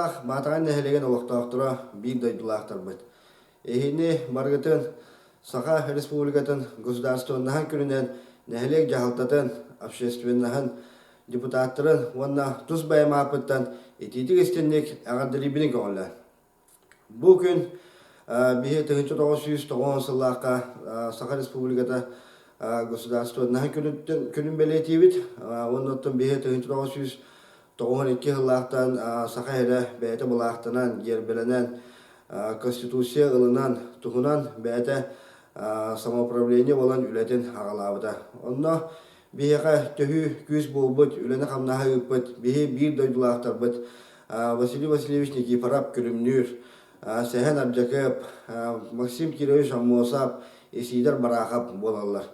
Сах матаган нехелеген олохтоохтора бир дойдулаахтар быт. Эхини маргытын Саха республикатын государственнахан күнүнен нехелек жахалтатын общественнахан депутаттарын онна тус байымапыттан этитик истенник агардырибinin көңілі. Бұл күн бихе 1990 сыллаққа Саха республиката государственнахан күнін белетибит. Оннаттан бихе 1992 сыллақтан Саха әрі бәйті бұлақтынан гербеленен Конституция ылынан тұғынан бәйті самоуправление болан үлетін ағалабыда. Онна бейеға төхі күз болбыт, үлені қамнаға үппіт, бейе бір дойдулақтар бұт. Василий Васильевич Никифорап күлімнүр, Сәхен Абджакып, Максим Кирович Аммосап, Исидар Барахап болалар.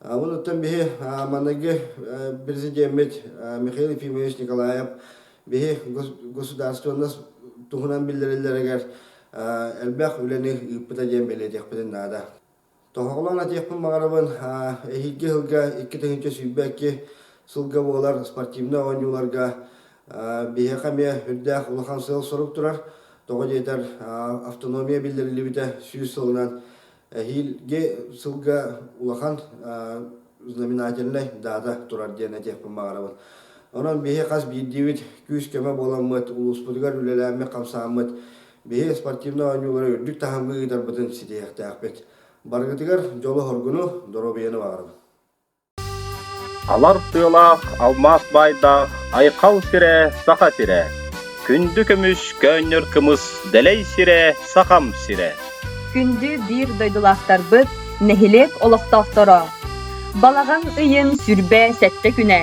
Онуттан бейе маннағы президент Михаил Ефимович Николаев бейе государственность тұғынан білдірілдерігер әлбәқ үлені үппіта дем белетек бідін нада. Тоғылан атекпін мағарабын әйгі ғылға 2-тігінші сүйбәкке сылға болар спортивна ойнуларға бейе қаме үрдәқ ұлақан сыл сұрып тұрар. Тоғы жетер автономия білдірілі біті сүйіз сылынан әйге сылға ұлақан знаменательный дата тұрар ден атекпін мағарабын. Онан бейе қас бейдевіт күз көмі боламыд, ұлыспыдығар үлеләмі қамсамыд, бейе спортивна ойнулары үрдік тағамғы ғыдар бұтын сетеяқты ақпет. Баргытыгар жолы хоргуну доробияны бағырым. Алар тыылақ, алмас байда, айқау сире, сақа сире. Күнді күміш, көнір кымыс, дәлей сире, сақам сире. Күнді бір дойдулақтар бұд, нәхилек олықтақтыра. Балаған ұйын сүрбе сәтті күнә.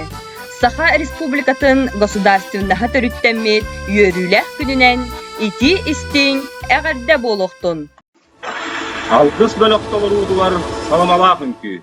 Саха республикатын государственнаха төрүттәммет үйөрүләх күнінен ити истин әғәрдә болуқтын. Алгыс бөлөктөр удулар саламалаахын күй.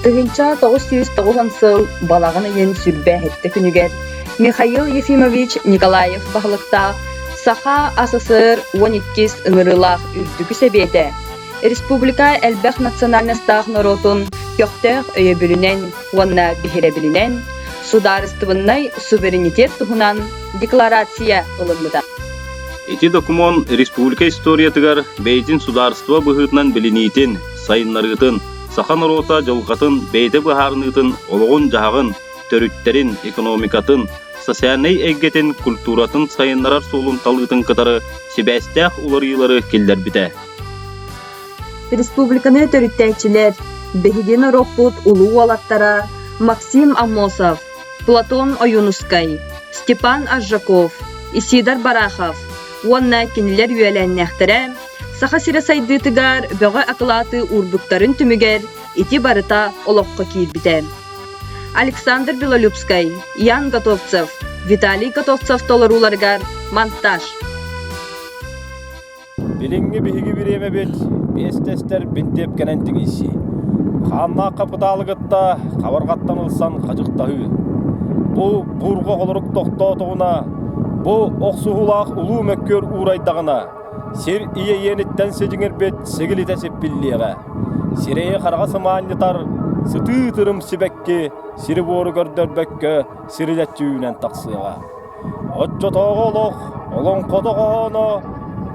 Тыгынча 990 сыл балаган ен сүрбе хетте күнүгер Михаил Ефимович Николаев баглыкта Саха СССР 12 ыңырылах үрдүгү себете. Республика элбэх национальностах народун кёхтэх өйөбүлүнен уанна бихеребилинен сударствыннай суверенитет тухунан декларация ылынмыта. Эти документ республика историятыгар бейдин сударство быһытынан билинитин, сайыннарытын, саха народа жолгатын, бейде быһарынытын, ологон жагын, төрүттерин, экономикатын, социальный эггетин, культуратын сайыннарар солун талытын кытары себестях уларыйлары келдер бите. Республиканы төрүттәчилер Бехидина Роппут улуу алаттара Максим Амосов, Платон Оюнускай, Степан Ажжаков, Исидар Барахов, уанна кинилер үйәләннәхтәрә, саха сирасайдытыгар бөҕө акылаты урбуктарын түмүгер ити барыта олоққа киирбите. Александр Белолюбский, Готовцев, Виталий Готовцев толаруларгар монтаж. Билинги биһиги биреме бет, бестестер бинтеп кенентигиси. Ханна капыталыгытта кабаргаттан ылсан кажыктагы. Бу бурго колорук токтотугуна, бу оксугулак улуу мөккөр урайдагына, сер иейениттен сежиңер бет сегилите сеппиллиге. Сирее каргасы мааннитар, сыты тырым сибекке, сири бору көрдөрбөккө, сирилетчүүнен таксыга. Отчотого олох, олон кодогооно,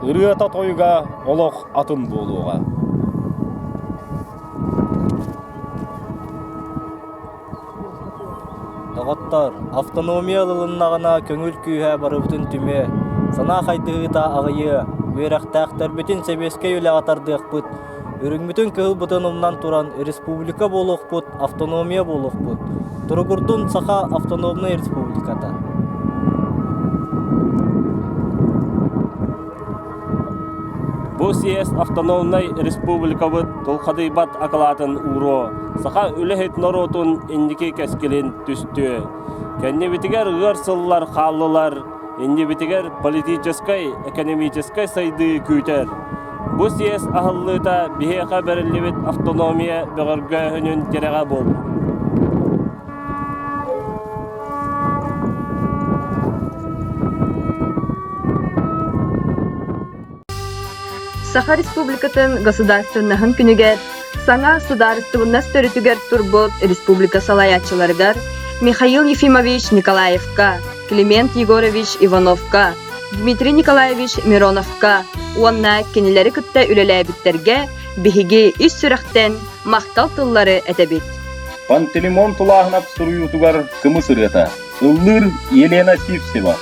ырыата тойга олох атын болууга. Тағаттар, автономиялылыннағына көңіл күйе барыбытын түме, сана қайдығыта ағыйы, өйрақтақтар бетін себеске өлі атардық бұд, өріңмітін кығыл бұтынымнан туран республика болуқ бұд, автономия болуқ бұд, тұрғырдың саха автономный республиката. Бу съезд автономный республика бұд, толқадайбат ақылатын уро, саха үліхет народун индики кәскелен түсті. Кәнне бітігер ғырсыллар қалылар, инди бітігер политическай, экономическай сайды күйтер. Бу съезд ахыллыта бихеқа бәрілебет автономия бұғырға хүнін тереға бол. Саха республикатын государственнахын күнүгер саңа сударствыннас төрүтүгер турбут республика салаячыларыгар Михаил Ефимович Николаевка, Климент Егорович Ивановка, Дмитрий Николаевич Мироновка, уанна кенелери кытта үлеләбиттерге биһиги үс сүрәхтен мактал тыллары әтәбит. Пантелеймон тулахнап суруютугар кымысырыта. Ыллыр Елена Сивцева.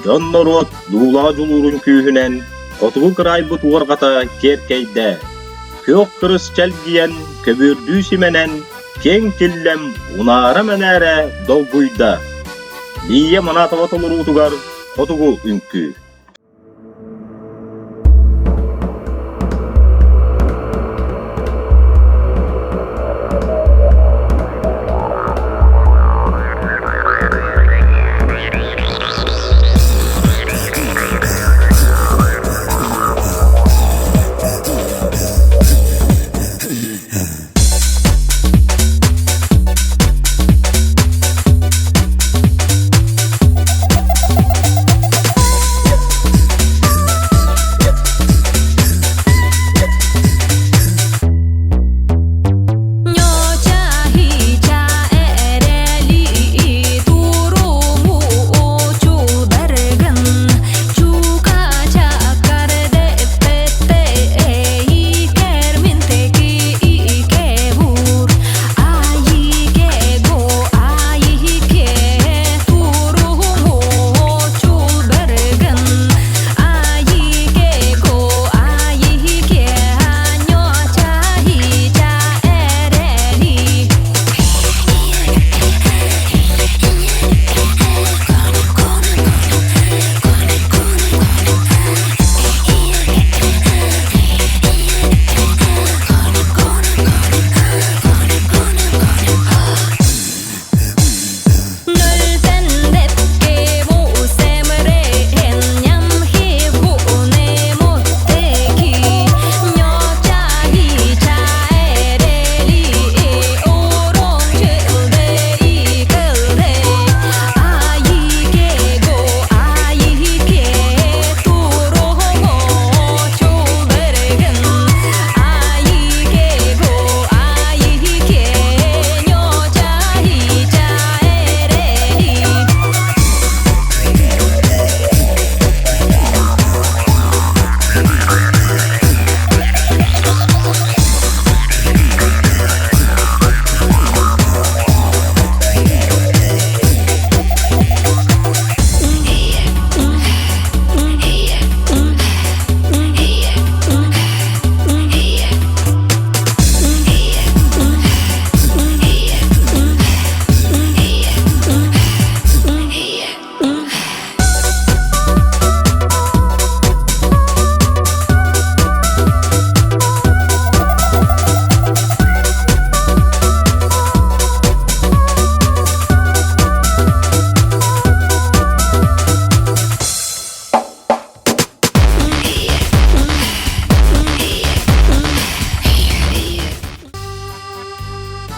Жоннорот дуула жулурун күүһүнен отугу кырайбыт уоргата керкейде. Көк кырыс чалгиен көбүрдүү сименен кең тиллем унаара менере долгуйда. Лие манатаватолурутугар отугу үнкүү.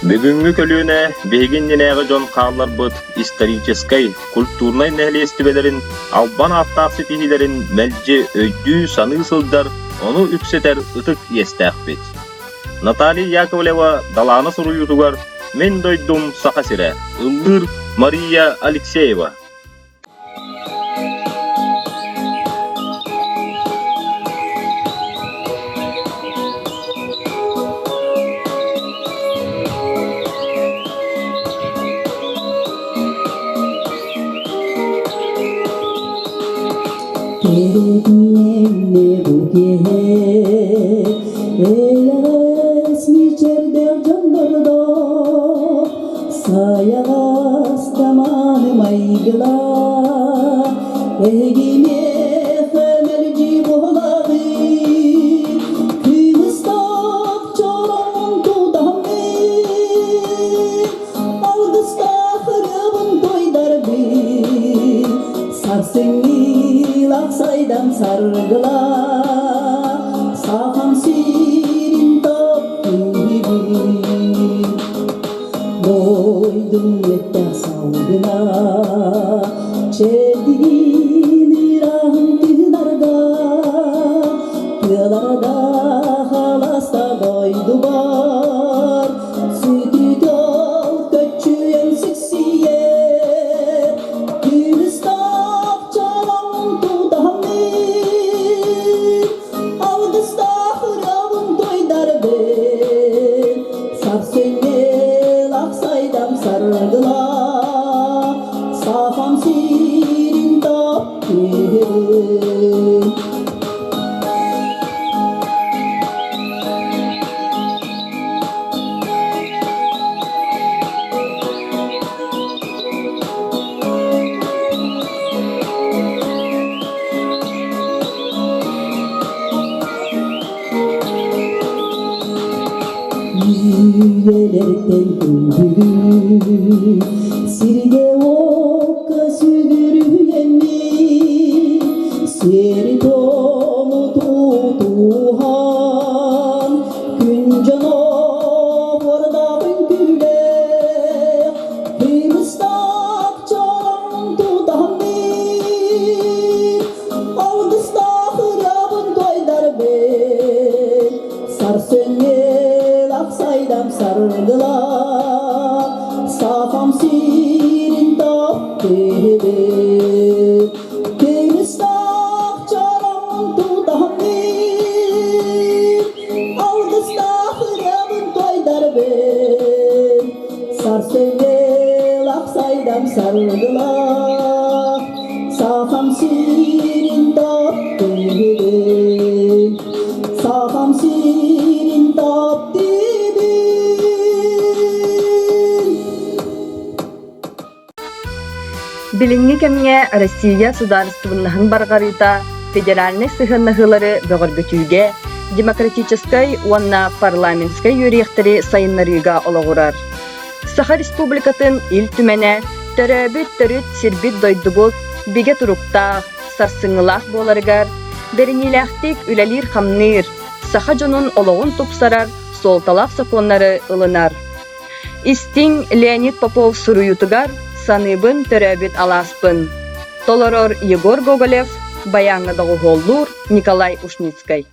Бүгүнгү көлүүнэ бегинненеге жон каалар быт исторической, культурнай нәһлестибелерин, албан аттаксы тихилерин мэлжи өйдүү саны сылдар, ону үксетер ытык естәкбит. Наталья Яковлева даланы суруютугар, мен дойдум Саха сире, ыллыр Мария Алексеева. Билинги кемге Россия государственных баргарыта федеральный сыгыннахылары бөгөргөтүүгө демократической уанна парламентской юрихтери сайыннарыга ологурар. Саха республикатын ил түмене төрөбүт төрүт сирбит дойдубут биге туруктаах сарсыңылах боларыгар беринилахтик үлелир хамныр Саха жонун ологун тупсарар солталак законнары ылынар. Истин Леонид Попов суруютугар саныбын төрөбүт аласпын. Толорор Егор Гоголев, баяңыдагы голлур Николай Ушницкий.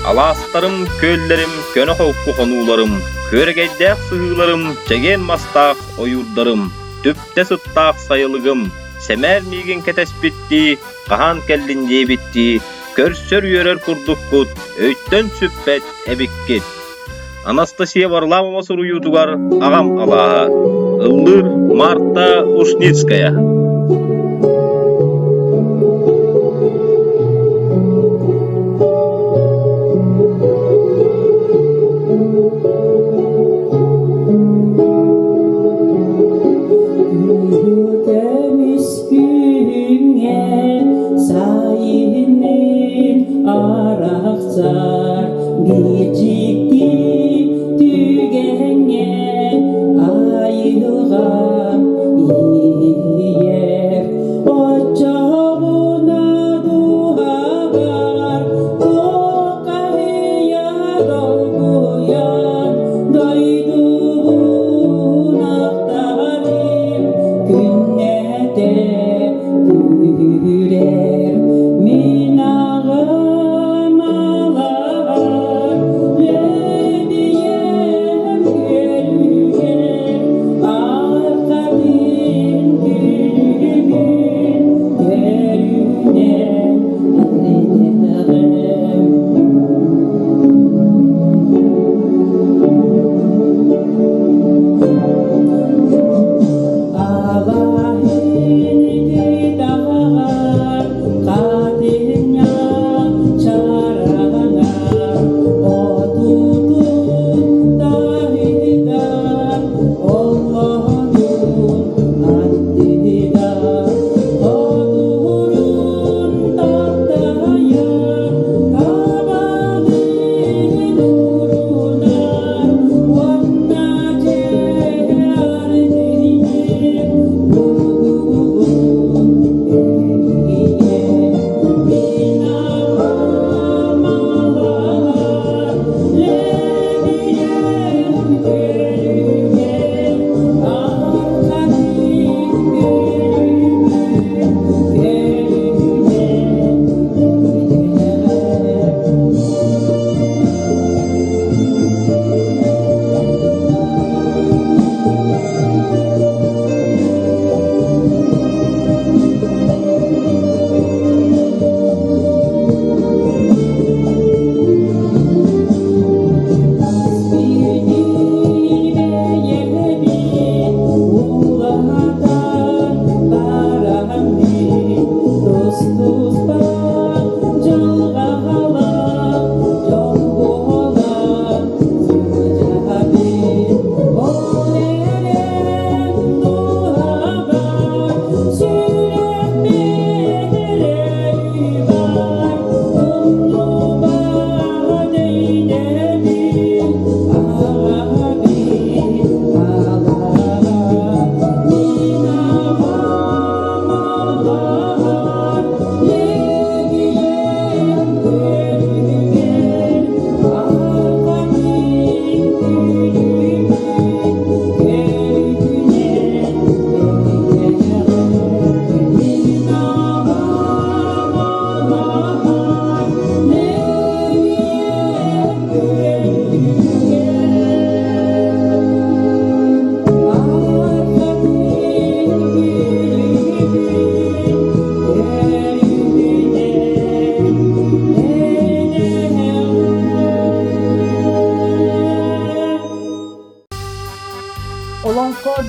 Alastlarım, köllerim, köne hokku konularım, köregeydek sığılarım, çegen mastaq oyurdarım, tüpte sıttaq sayılığım, semer migin ketesbitti, qahan kellin jebitti, körsör yörer kurdukkut, öytten süppet ebikkit. Анастасия Варламова сурuyutugar agam alaha. Ыллыр Марта Ушницкая.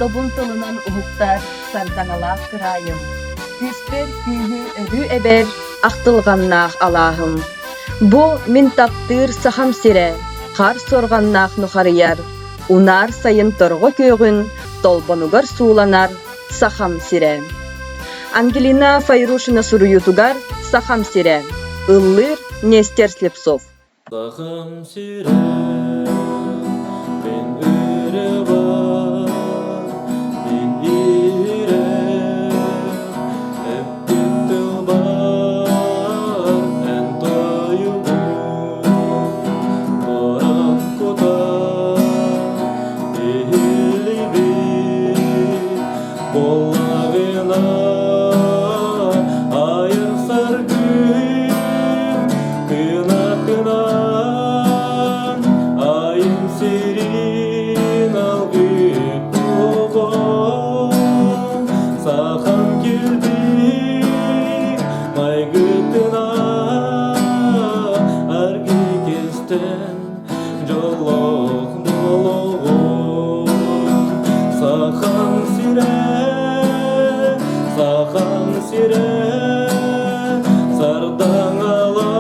Dobun tılınan uhuktar sardanalak kırayım. Küsper kühü örü eber aktılgannaq alahım. Bu min taptır saham sire, kar sorgannaq nuhariyar. Unar sayın torgo kögün, tolbonugar suulanar saham sire. Angelina Fayrushina suruyutugar saham sire. Ыллыр Нестер Слепцов. Сахам сире, ben üre var, ben ire, hep bitti var, en toyumu, koran kuta, ehli bir, bollavina, ayır sargı, kına kına. сен жолох болуун сахан сире сардаңала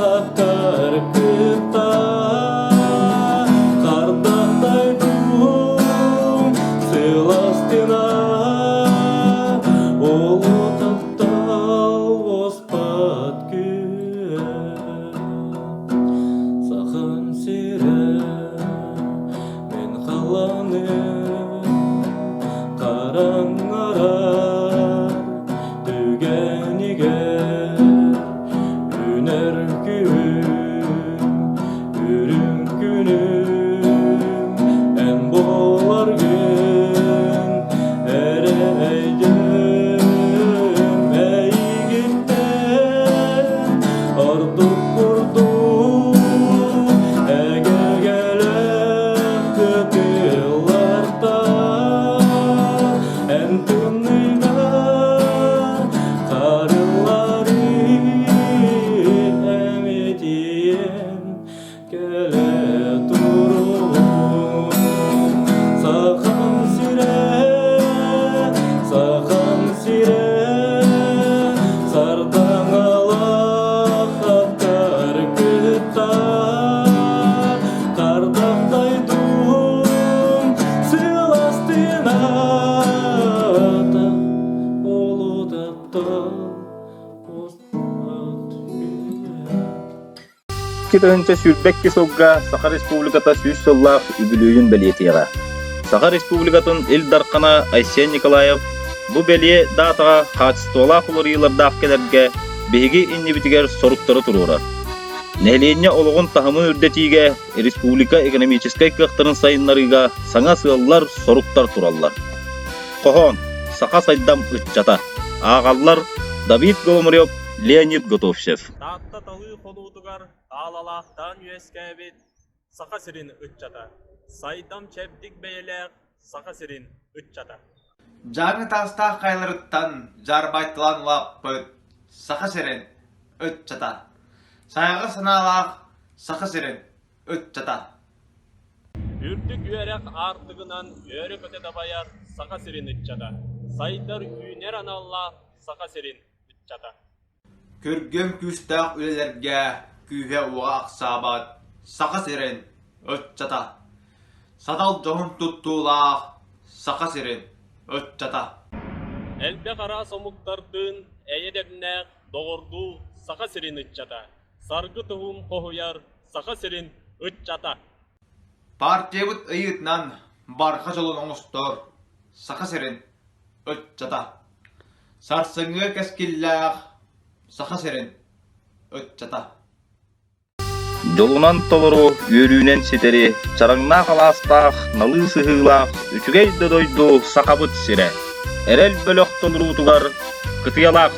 каттар кытта кардактай дум сыластына олу таптал оспат күйе сахан сире мен қаланы қараңарар түгениге үнер күйім үрін күнім ән болар күн әрейдім әйгіттен ардық құрдым әгегелек көпіларда ән түннейна қарылары әметием келе тұруым сахан сире сардаңала хаттар кытта кардақтай дум сыйластына олу таптал оспат күйе Китаһынча сүрбекке согга Саха Республиката сүз сыллах үбүлүүн белиетига. Саха Республикатын ил даркана Айсен Николаев бу белие датага качествола куларыйларда келерге беги иннибитигер соруктары турура. Нелине ологон тахымын үрдетиге республика экономическай кыктырын сайыннарыга саңа сыаллар соруктар тураллар. Кохон Саха сайдам ытчата. Агаллар Давид Голомарев, Леонид Готовцев. Таатта талы холуудугар таалалаахтан үескәбит Саха сирин ытчата. Сайдам чепдик бейлер Саха сирин ытчата. Жаңы таста кайлырыттан жарбайтылан лаппыт Саха сирин ытчата. Сайгы сыналах Саха сирин ытчата. Үрдік үйерек артығынан үйерек өтеді баяр Саха сирин ытчата. Сайдар үйнер аналла Саха сирин ытчата. Көргөм күстақ үлелерге күйе уға ақсабат Саха сирин ытчата. Садал жоғын тұттулақ Саха сирин ытчата. Әлбе қара сомуктардын әйедегнәк доғырду Саха сирин ытчата. Саргы тұғым қоғыяр Саха сирин ытчата. Партиябыт ыйытнан барқа жолын оңыстор Саха сирин ытчата. Сарсыңы кәскилләқ Саха сирин ытчата. Жолунан толору өрүүнен сетери чараңна каластах налы сыгылах үчүгей дойду сакабыт сире. Эрэл бөлөктөн рутугар кытыялак.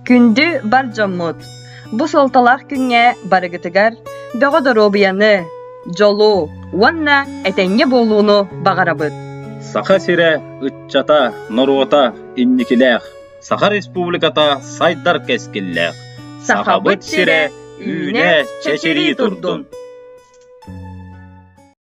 Күндү бар жоммут. Бу солталақ күнге барыгытыгар бөгодоробияны, жолу, уанна этенге болууну багарабыт. Саха сире ытчата, норота, инникилэх. Саха республиката сайдар кескиллэх. Саха быт сире үйне чечери турдун.